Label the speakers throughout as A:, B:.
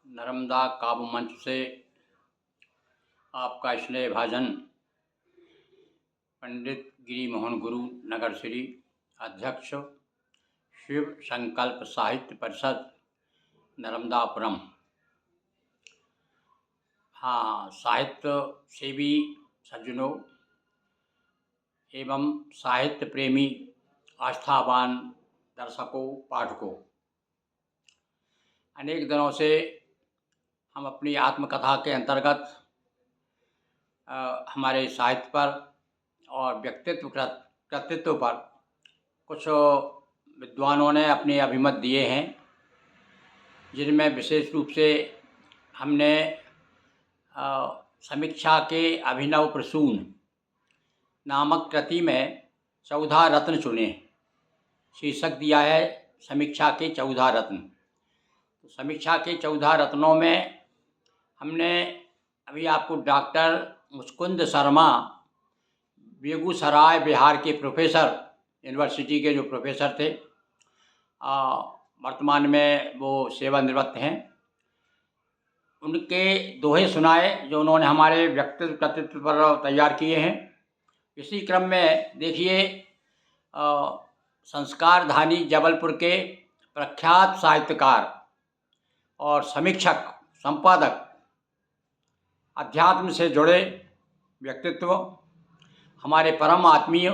A: नर्मदा काव्य मंच से आपका स्नेह भाजन पंडित गिरि मोहन गुरु नगर श्री अध्यक्ष शिव संकल्प साहित्य परिषद नर्मदापुरम। हाँ, साहित्य सेवी सज्जनों एवं साहित्य प्रेमी आस्थावान दर्शकों पाठकों, अनेक दिनों से हम अपनी आत्मकथा के अंतर्गत हमारे साहित्य पर और व्यक्तित्व कृतित्व पर कुछ विद्वानों ने अपने अभिमत दिए हैं, जिनमें विशेष रूप से हमने समीक्षा के अभिनव प्रसून नामक कृति में 14 रत्न चुने। शीर्षक दिया है समीक्षा के 14 रत्न। तो समीक्षा के 14 रत्नों में हमने अभी आपको डॉक्टर मुचकुंद शर्मा, बेगूसराय बिहार के प्रोफेसर, यूनिवर्सिटी के जो प्रोफेसर थे, वर्तमान में वो सेवानिवृत्त हैं, उनके दोहे सुनाए जो उन्होंने हमारे व्यक्तित्व कृतित्व पर तैयार किए हैं। इसी क्रम में देखिए, संस्कारधानी जबलपुर के प्रख्यात साहित्यकार और समीक्षक, संपादक, अध्यात्म से जुड़े व्यक्तित्व हमारे परम आत्मीय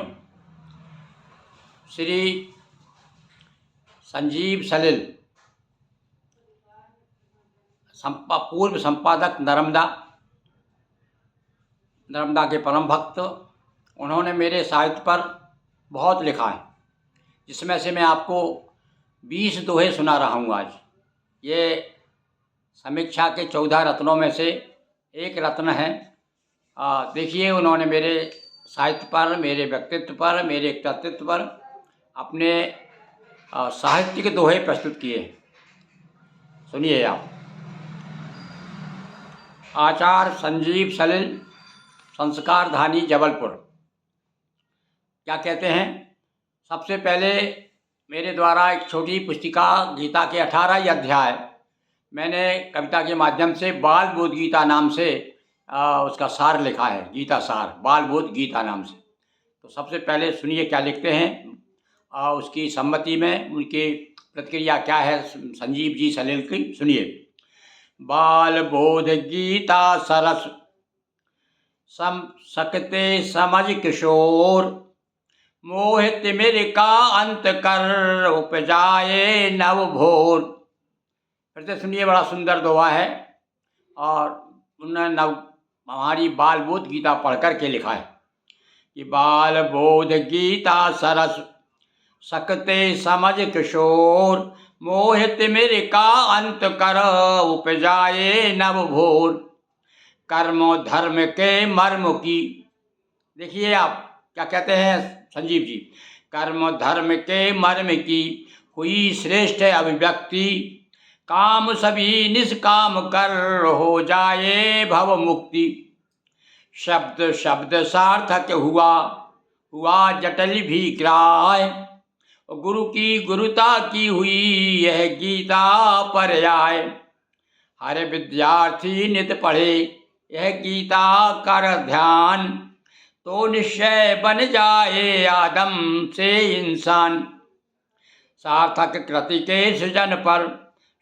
A: श्री संजीव सलिल, पूर्व संपादक नर्मदा के परम भक्त, उन्होंने मेरे साहित्य पर बहुत लिखा है, जिसमें से मैं आपको 20 दोहे सुना रहा हूँ आज। ये समीक्षा के 14 रत्नों में से एक रत्न है। देखिए, उन्होंने मेरे साहित्य पर, मेरे व्यक्तित्व पर, मेरे कृतित्व पर अपने साहित्यिक दोहे प्रस्तुत किए। सुनिए आप। आचार्य संजीव सलिल, संस्कारधानी जबलपुर, क्या कहते हैं? सबसे पहले मेरे द्वारा एक छोटी पुस्तिका गीता के 18 ही अध्याय मैंने कविता के माध्यम से बाल बोध गीता नाम से उसका सार लिखा है। गीता सार, बाल बोध गीता नाम से। तो सबसे पहले सुनिए क्या लिखते हैं, उसकी सम्मति में उनकी प्रतिक्रिया क्या है संजीव जी सलिल की। सुनिए। बाल बोध गीता सरस सम सकते समझ किशोर, मोहित मेरे का अंत कर उपजाए नव भोर। फिर से सुनिए, बड़ा सुंदर दोहा है और उन्होंने हमारी बाल बोध गीता पढ़ कर के लिखा है कि बाल बोध गीता सरस सकते समझ किशोर, मोहित मेरे का अंत कर उपजाए नव भोर। कर्म धर्म के मर्म की, देखिए आप क्या कहते हैं संजीव जी, कर्म धर्म के मर्म की हुई श्रेष्ठ अभिव्यक्ति, काम सभी निष्काम कर हो जाए भव मुक्ति। शब्द शब्द सार्थक हुआ, हुआ जटिल भी ग्राह्य, गुरु की गुरुता की हुई यह गीता पर्याय। हर विद्यार्थी नित पढ़े यह गीता कर ध्यान, तो निश्चय बन जाए आदम से इंसान। सार्थक कृति के सृजन पर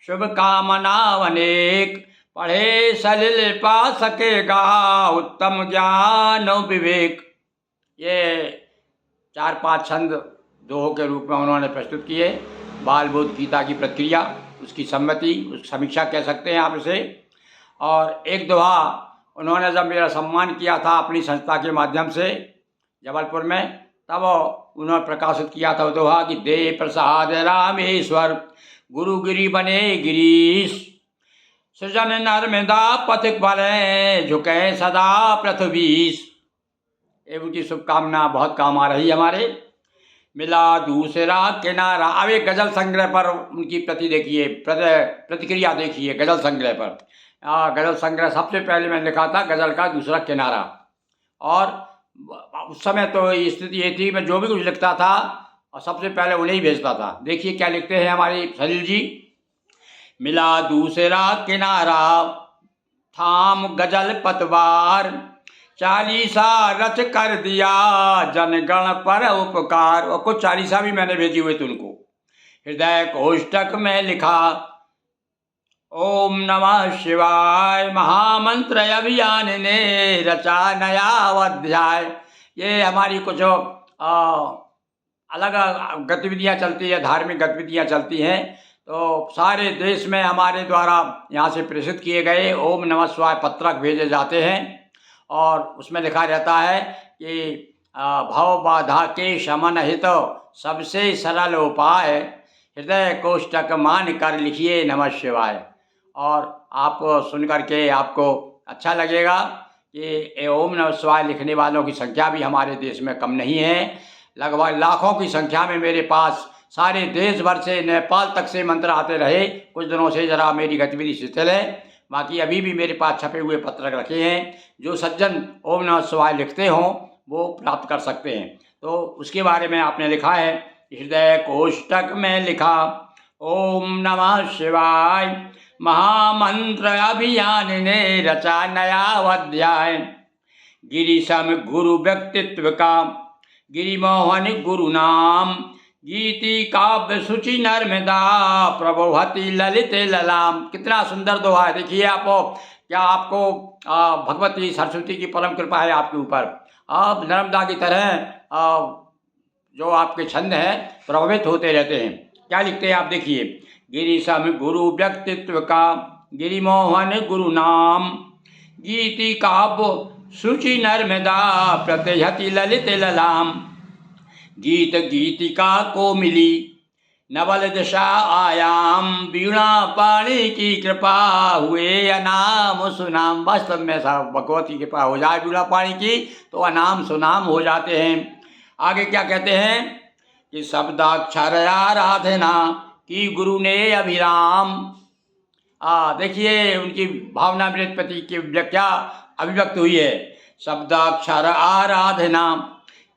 A: शुभ कामना अनेक, पढ़े सलिल पा सकेगा उत्तम ज्ञान और विवेक। ये 4-5 छंद दोहों के रूप में उन्होंने प्रस्तुत किए। बाल बोध गीता की प्रक्रिया, उसकी सम्मति, उसकी समीक्षा कह सकते हैं आप इसे। और एक दोहा उन्होंने जब मेरा सम्मान किया था अपनी संस्था के माध्यम से जबलपुर में, तब उन्होंने प्रकाशित किया था दोहा कि दे प्रसाद रामेश्वर, गुरु गिरि बने गिरीश, सृजन नर्मदा पथिक भले झुके सदा पृथ्वीश। एवं की शुभकामना बहुत काम आ रही हमारे। मिला दूसरा किनारा। अब एक गजल संग्रह पर उनकी प्रतिक्रिया देखिए। गजल संग्रह पर, गजल संग्रह सबसे पहले मैंने लिखा था गजल का दूसरा किनारा, और उस समय तो स्थिति ये थी मैं जो भी कुछ लिखता था और सबसे पहले उन्हें ही भेजता था। देखिए क्या लिखते हैं हमारे सलिल जी। मिला दूसरा किनारा, थाम गजल पतवार, चालीसा रच कर दिया, जनगण पर उपकार। और कुछ चालीसा भी मैंने भेजी हुई थी उनको। हृदय कोष्टक में लिखा, ओम नमः शिवाय महामंत्र अभियान ने रचा नया अध्याय। ये हमारी कुछ अलग गतिविधियाँ चलती है, धार्मिक गतिविधियाँ चलती हैं। तो सारे देश में हमारे द्वारा यहाँ से प्रेषित किए गए ओम नमः शिवाय पत्रक भेजे जाते हैं और उसमें लिखा रहता है कि भव बाधा के शमन हित सबसे सरल उपाय, हृदय कोष्टक मान कर लिखिए नमः शिवाय। और आप सुन करके आपको अच्छा लगेगा कि ओम नमः शिवाय लिखने वालों की संख्या भी हमारे देश में कम नहीं है। लगभग लाखों की संख्या में मेरे पास सारे देश भर से, नेपाल तक से मंत्र आते रहे। कुछ दिनों से ज़रा मेरी गतिविधि शिथिल है, बाकी अभी भी मेरे पास छपे हुए पत्रक रखे हैं। जो सज्जन ओम नमः शिवाय लिखते हों वो प्राप्त कर सकते हैं। तो उसके बारे में आपने लिखा है, हृदय कोष्टक में लिखा, ओम नमः शिवाय महामंत्र अभियान ने रचा नया अध्याय। गिरिशम गुरु व्यक्तित्व का, गिरिमोहन गुरु नाम, गीति काव्य सुचि नर्मदा, प्रभुहति ललित ललाम। कितना सुंदर दोहा है। देखिए आप, क्या आपको भगवती सरस्वती की परम कृपा है आपके ऊपर। आप नर्मदा की तरह जो आपके छंद हैं प्रभावित होते रहते हैं। क्या लिखते हैं आप देखिए, गिरिशम गुरु व्यक्तित्व का, गिरिमोहन गुरु नाम, गीति काव्य सुचि नर्मदा, प्रत्यहति ललित ललाम। गीत गीतिका को मिली नवल दशा आयाम, वीणा पाणी की कृपा हुए अनाम सुनाम। वास्तव में सब भगवती की कृपा हो जाए वीणा पाणी की तो अनाम सुनाम हो जाते हैं। आगे क्या कहते हैं कि शब्दाक्षर आराधना की गुरु ने अभिराम। देखिए उनकी भावना प्रति की क्या अभिव्यक्त हुई है। शब्दाक्षर आराधना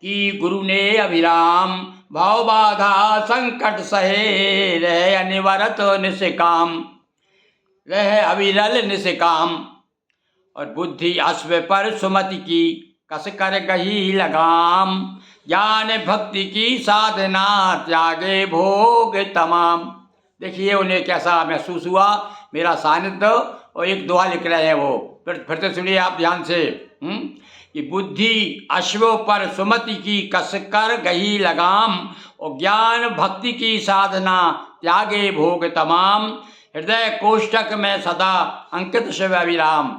A: की गुरु ने अभिराम, भाव बाधा संकट सहे, रहे अनिवरत निष्काम, रहे अविरल निष्काम। और बुद्धि अश्व पर सुमति की, कस कर गही लगाम, ज्ञान भक्ति की साधना, त्यागे भोग तमाम। देखिए उन्हें कैसा महसूस हुआ मेरा सानिध्य। और एक दुआ लिख रहे हैं वो, फिर से सुनिए आप ध्यान से। कि बुद्धि अश्वों पर सुमति की, कसकर गही लगाम, और ज्ञान भक्ति की साधना, त्यागे भोग तमाम, हृदय कोष्टक में सदा अंकित शिव अभिराम।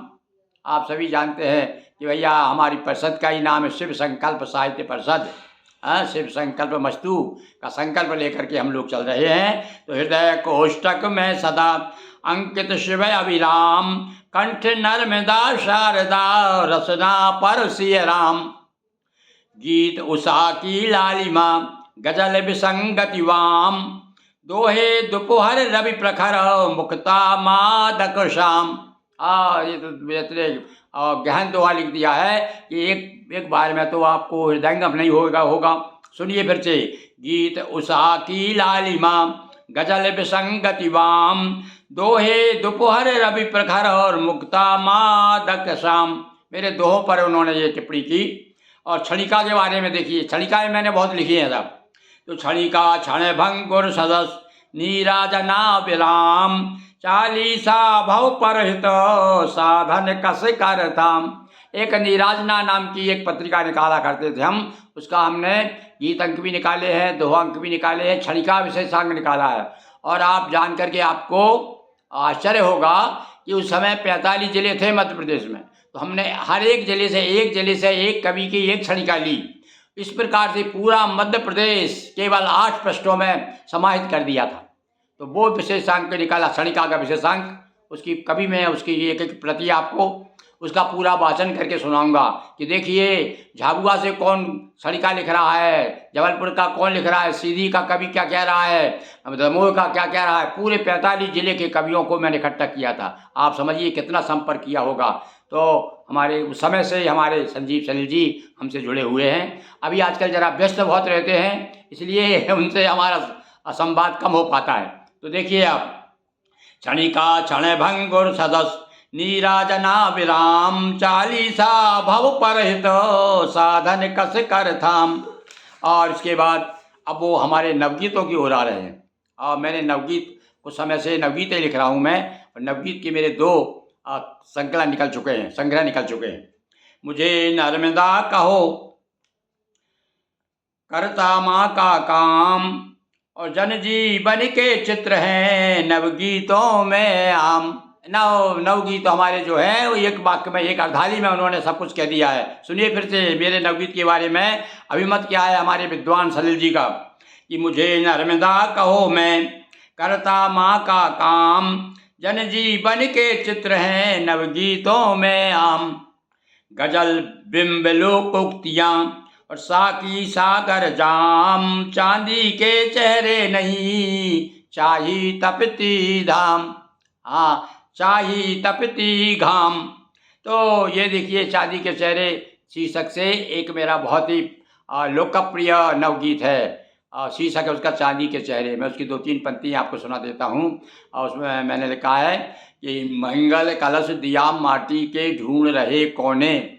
A: आप सभी जानते हैं कि भैया हमारी परिषद का ही नाम है शिव संकल्प साहित्य परिषद। शिव संकल्प मस्तु का संकल्प लेकर के हम लोग चल रहे हैं। तो हृदय कोष्टक में सदा अंकित शिव अभिराम, कंठ नर्मदा शारदा, रसना पर सिय राम। गीत उषा की लालिमा, गजल विसंगति वाम, दोहे दोपहर रवि प्रखर, मुक्ता मादक शाम। ये तो गहन दोहा लिख दिया है कि एक बार में तो आपको हृदयंगम नहीं होगा। सुनिए फिर से, गीत उषा की लालिमा, गजल विसंगति वाम, दोहे दोपहर रवि प्रखर, और मुक्ता मादक शाम। मेरे दोहों पर उन्होंने ये टिप्पणी की। और क्षणिका के बारे में देखिए, क्षणिकाएँ मैंने बहुत लिखी हैं सब। तो क्षणिका क्षण भंगुर सदस, नीराजना विराम, चालीसा भव परहित, साधन कस कर थाम। एक नीराजना नाम की एक पत्रिका निकाला करते थे हम, उसका हमने गीत अंक भी निकाले हैं, दोहा अंक भी निकाले हैं, क्षणिका विशेषांक निकाला है। और आप जान करके आपको आश्चर्य होगा कि उस समय 45 जिले थे मध्य प्रदेश में। तो हमने हर एक जिले से एक कवि की एक क्षणिका ली। इस प्रकार से पूरा मध्य प्रदेश केवल 8 पृष्ठों में समाहित कर दिया था। तो वो विशेषांक निकाला, क्षणिका का विशेषांक। उसकी कभी मैं उसकी एक एक प्रति आपको उसका पूरा वाचन करके सुनाऊंगा कि देखिए झाबुआ से कौन क्षणिका लिख रहा है, जबलपुर का कौन लिख रहा है, सीधी का कवि क्या कह रहा है, दमोह का क्या कह रहा है। पूरे 45 जिले के कवियों को मैंने इकट्ठा किया था। आप समझिए कितना संपर्क किया होगा। तो हमारे उस समय से हमारे संजीव सलील जी हमसे जुड़े हुए हैं। अभी आजकल ज़रा व्यस्त बहुत रहते हैं, इसलिए उनसे हमारा संवाद कम हो पाता है। तो देखिए आप, क्षणिका क्षण भंगुर सदस नीराजना विराम, चालीसा भव परहित साधन कस कर थाम। और इसके बाद अब वो हमारे नवगीतों की ओर आ रहे हैं। और मैंने नवगीत कुछ समय से नवगीतें लिख रहा हूँ मैं, और नवगीत के मेरे 2 संकलन निकल चुके हैं, संग्रह निकल चुके हैं। मुझे नर्मदा कहो करता माँ का काम, और जन जीवन के चित्र हैं नवगीतों में आम। नवगीत हमारे जो है वो एक वाक्य में, एक अर्धाली में उन्होंने सब कुछ कह दिया है। सुनिए फिर से मेरे नवगीत के बारे में अभिमत क्या है हमारे विद्वान सलिल जी का, कि मुझे नर्मदा कहो मैं करता माँ का काम, जन जीवन के चित्र हैं नवगीतों में आम। गजल बिंब लोक उक्तियाँ और साकी सागर जाम, चांदी के चेहरे नहीं चाही तपती धाम। हाँ, चाही तपती घाम। तो ये देखिए चांदी के चेहरे शीर्षक से एक मेरा बहुत ही लोकप्रिय नवगीत है। शीर्षक है उसका चांदी के चेहरे। मैं उसकी 2-3 पंक्तियाँ आपको सुना देता हूँ। और उसमें मैंने लिखा है कि मंगल कलश दिया माटी के ढूंढ रहे कोने,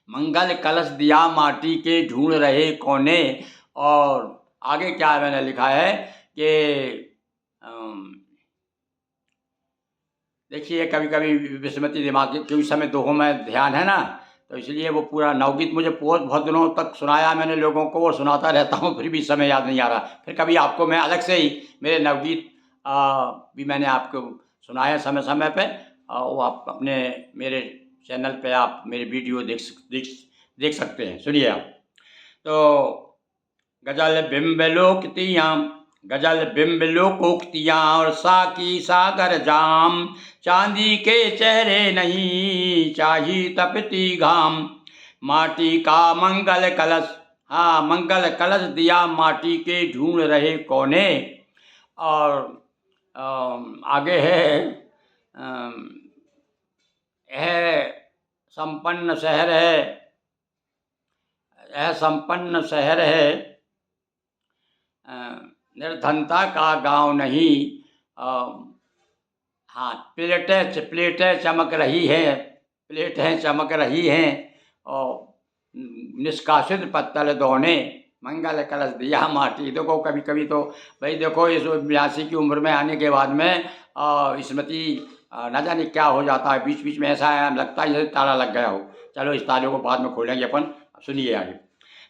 A: मंगल कलश दिया माटी के ढूंढ रहे कोने। और आगे क्या मैंने लिखा है कि देखिए कभी कभी विस्मृति दिमाग की, उस समय दोहों में ध्यान है ना, तो इसलिए वो पूरा नवगीत मुझे बहुत दिनों तक सुनाया मैंने लोगों को, और सुनाता रहता हूँ, फिर भी समय याद नहीं आ रहा। फिर कभी आपको मैं अलग से ही मेरे नवगीत भी मैंने आपको सुनाया समय समय पे, वो आप अपने मेरे चैनल पे आप मेरे वीडियो देख सकते हैं। सुनिए आप। तो गजल बिंब लोकतियाँ, गजल बिंब लोकोक्तियाँ और साकी सागर जाम, चांदी के चेहरे नहीं चाही तपती घाम। माटी का मंगल कलश, हाँ मंगल कलश दिया माटी के ढूंढ रहे कोने। और आगे है यह संपन्न शहर है, यह संपन्न शहर है, निर्धनता का गांव नहीं। हाँ, प्लेटें चमक रही है, प्लेटें चमक रही हैं, और निष्कासित पत्तल दोने, मंगल कलश दिया माटी। देखो कभी कभी तो भाई देखो इस 82 की उम्र में आने के बाद में स्मृति न जाने क्या हो जाता है, बीच बीच में ऐसा है लगता है जैसे ताला लग गया हो। चलो इस ताले को बाद में खोलेंगे अपन। सुनिए आगे।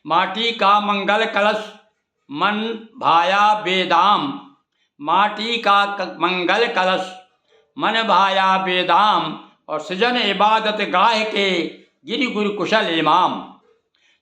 A: माटी का मंगल कलश मन भाया बेदाम, माटी का मंगल कलश मन भाया बेदाम, और सृजन इबादत गाह के गिरि गुरु कुशल इमाम।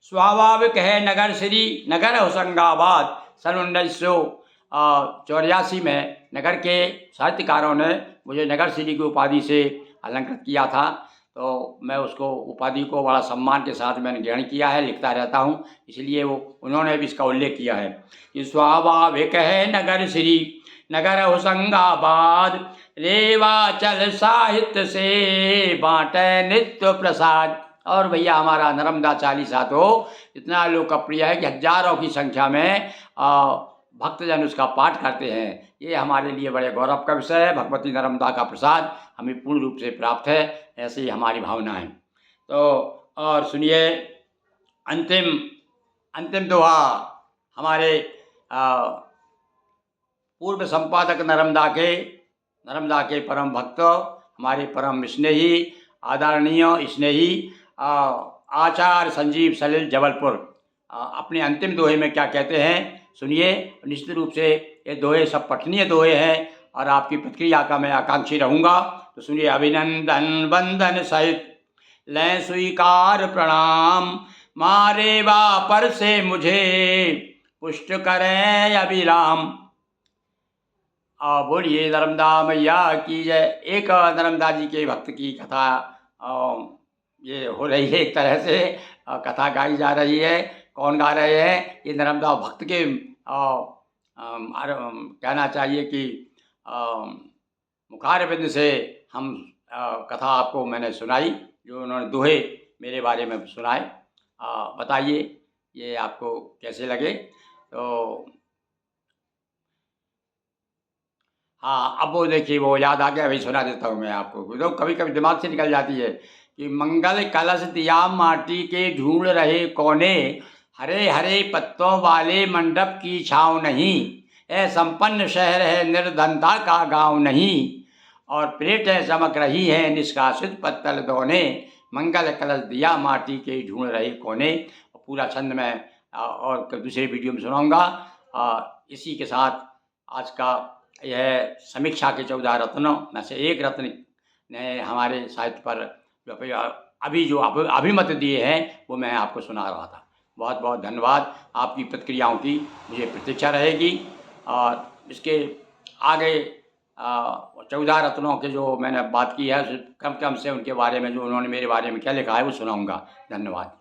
A: स्वाभाविक है नगर श्री नगर होशंगाबाद। सन 1984 में नगर के साहित्यकारों ने मुझे नगर श्री की उपाधि से अलंकृत किया था, तो मैं उसको उपाधि को बड़ा सम्मान के साथ मैंने ग्रहण किया है, लिखता रहता हूँ, इसलिए वो उन्होंने भी इसका उल्लेख किया है कि स्वाभाविक है नगर श्री नगर होशंगाबाद, रेवाचल साहित्य से बांटे नित्य प्रसाद। और भैया हमारा नर्मदा चालीसा तो इतना लोकप्रिय है कि हजारों की संख्या में भक्तजन उसका पाठ करते हैं। ये हमारे लिए बड़े गौरव का विषय है। भगवती नर्मदा का प्रसाद हमें पूर्ण रूप से प्राप्त है, ऐसी ही हमारी भावना है। तो और सुनिए अंतिम दोहा हमारे पूर्व संपादक नर्मदा के परम भक्त, हमारे परम स्नेही आदरणीय स्नेही आचार्य संजीव सलिल जबलपुर अपने अंतिम दोहे में क्या कहते हैं सुनिए। निश्चित रूप से ये दोहे सब पठनीय दोहे हैं और आपकी प्रतिक्रिया का मैं आकांक्षी रहूँगा। तो सुनिए। अभिनंदन वंदन सहित लें स्वीकार प्रणाम, मारे वापर से मुझे पुष्ट करें अभिराम। बोलिए नर्मदा मैया की जय। एक नर्मदा जी के भक्त की कथा ये हो रही है, एक तरह से कथा गाई जा रही है। कौन गा रहे हैं? ये नर्मदा भक्त के कहना चाहिए कि मुखारबिंद से हम कथा आपको मैंने सुनाई, जो उन्होंने दोहे मेरे बारे में सुनाए। बताइए ये आपको कैसे लगे। तो हाँ, अब वो देखिए वो याद आ गया, वही सुना देता हूँ मैं आपको। तो कभी कभी दिमाग से निकल जाती है कि मंगल कलश दिया माटी के ढूंढ रहे कोने, हरे हरे पत्तों वाले मंडप की छाँव नहीं, ए संपन्न शहर है निर्धनता का गांव नहीं, और प्लेटें चमक रही हैं निष्कासित पत्तल दोने, मंगल कलश दिया माटी के ढूंढ रहे कोने। पूरा छंद मैं और दूसरे वीडियो में सुनाऊंगा। इसी के साथ आज का यह समीक्षा के 14 रत्नों में से एक रत्न ने हमारे साहित्य पर अभी जो अभिमत दिए हैं वो मैं आपको सुना रहा था। बहुत बहुत धन्यवाद। आपकी प्रतिक्रियाओं की मुझे प्रतीक्षा रहेगी, और इसके आगे 14 रत्नों के जो मैंने बात की है कम कम से उनके बारे में, जो उन्होंने मेरे बारे में क्या लिखा है, वो सुनाऊंगा। धन्यवाद।